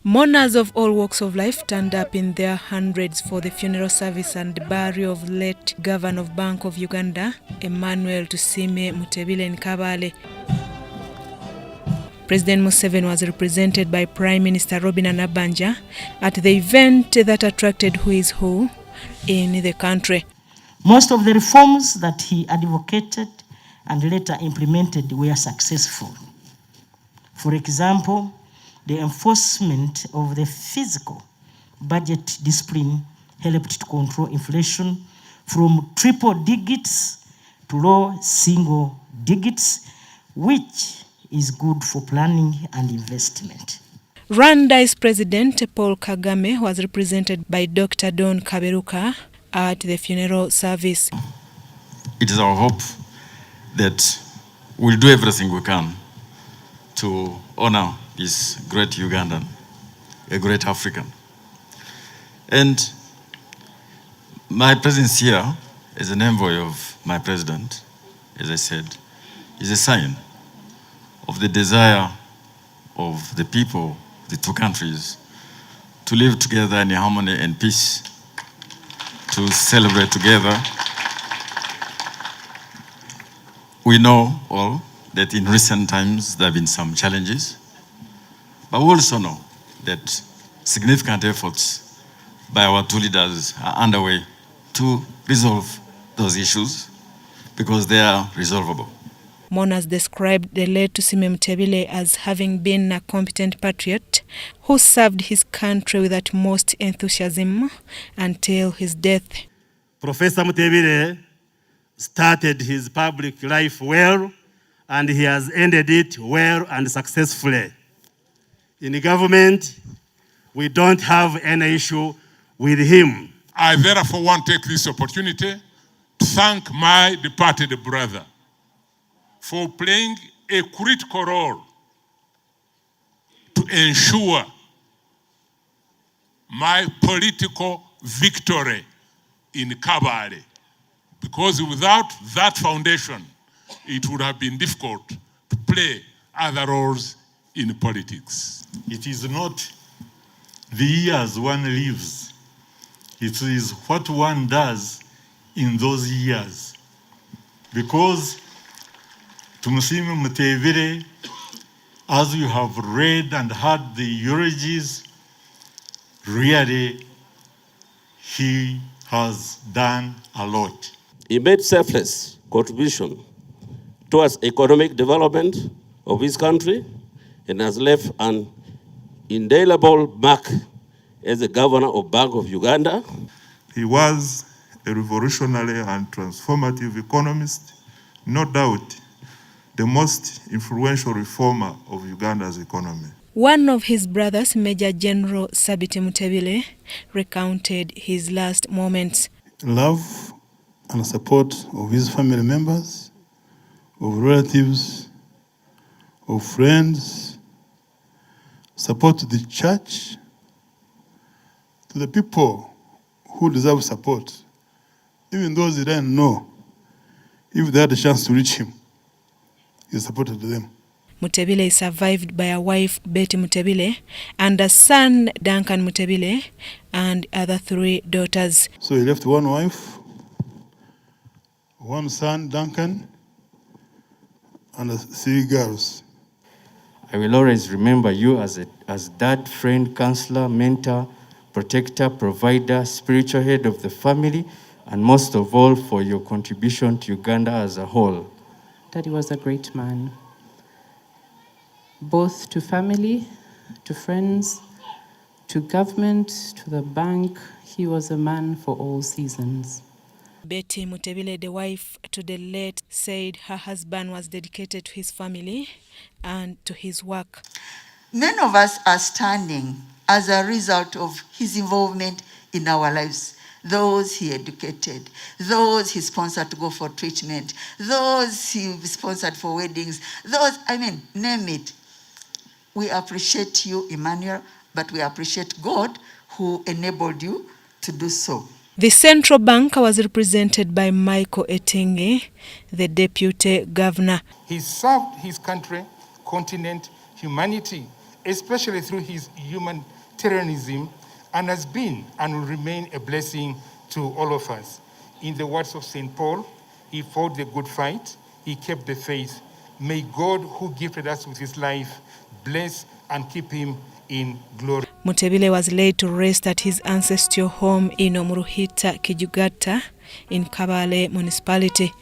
Mourners of all walks of life turned up in their hundreds for the funeral service and burial of late Governor of Bank of Uganda, Emmanuel Tusime Mutebile in Kabale. President Museveni was represented by Prime Minister Robin Anabanja at the event that attracted who is who in the country. Most of the reforms that he advocated and later implemented were successful. For example, the enforcement of the fiscal budget discipline helped to control inflation from triple digits to low single digits, which is good for planning and investment. Rwanda's President Paul Kagame was represented by Dr. Don Kaberuka at the funeral service. It is our hope that we'll do everything we can to honor this great Ugandan, a great African. And my presence here as an envoy of my president, as I said, is a sign of the desire of the people, the two countries, to live together in harmony and peace, to celebrate together. We know all that in recent times there have been some challenges, but we also know that significant efforts by our two leaders are underway to resolve those issues because they are resolvable. Mourners described the late Tusime Mutebile as having been a competent patriot who served his country with utmost enthusiasm until his death. Professor Mutebile started his public life well, and he has ended it well and successfully. In the government, we don't have any issue with him. I therefore want to take this opportunity to thank my departed brother for playing a critical role to ensure my political victory in Kabale. Because without that foundation, it would have been difficult to play other roles in politics. It is not the years one lives, it is what one does in those years. Because Tusime Mutebile, as you have read and heard the eulogies, really he has done a lot. He made selfless contribution towards economic development of his country and has left an indelible mark as the governor of Bank of Uganda. He was a revolutionary and transformative economist, no doubt the most influential reformer of Uganda's economy. One of his brothers, Major General Sabiti Mutebile, recounted his last moments. Love and support of his family members, of relatives, of friends, support to the church, to the people who deserve support, even those he didn't know. If they had a chance to reach him, he supported them. Mutebile is survived by a wife, Betty Mutebile, and a son, Duncan Mutebile, and other 3 daughters. So he left one wife, one son, Duncan, and 3 girls. I will always remember you as dad, friend, counselor, mentor, protector, provider, spiritual head of the family, and most of all for your contribution to Uganda as a whole. Daddy was a great man, both to family, to friends, to government, to the bank. He was a man for all seasons. Betty Mutebile, the wife to the late, said her husband was dedicated to his family and to his work. Many of us are standing as a result of his involvement in our lives. Those he educated, those he sponsored to go for treatment, those he sponsored for weddings, those, name it. We appreciate you, Emmanuel, but we appreciate God who enabled you to do so. The central bank was represented by Michael Etenge, the deputy governor. He served his country, continent, humanity, especially through his humanitarianism, and has been and will remain a blessing to all of us. In the words of St. Paul, he fought the good fight, he kept the faith. May God, who gifted us with his life, bless and keep him in glory. Mutebile was laid to rest at his ancestral home in Omuruhita, Kijugata, in Kabale municipality.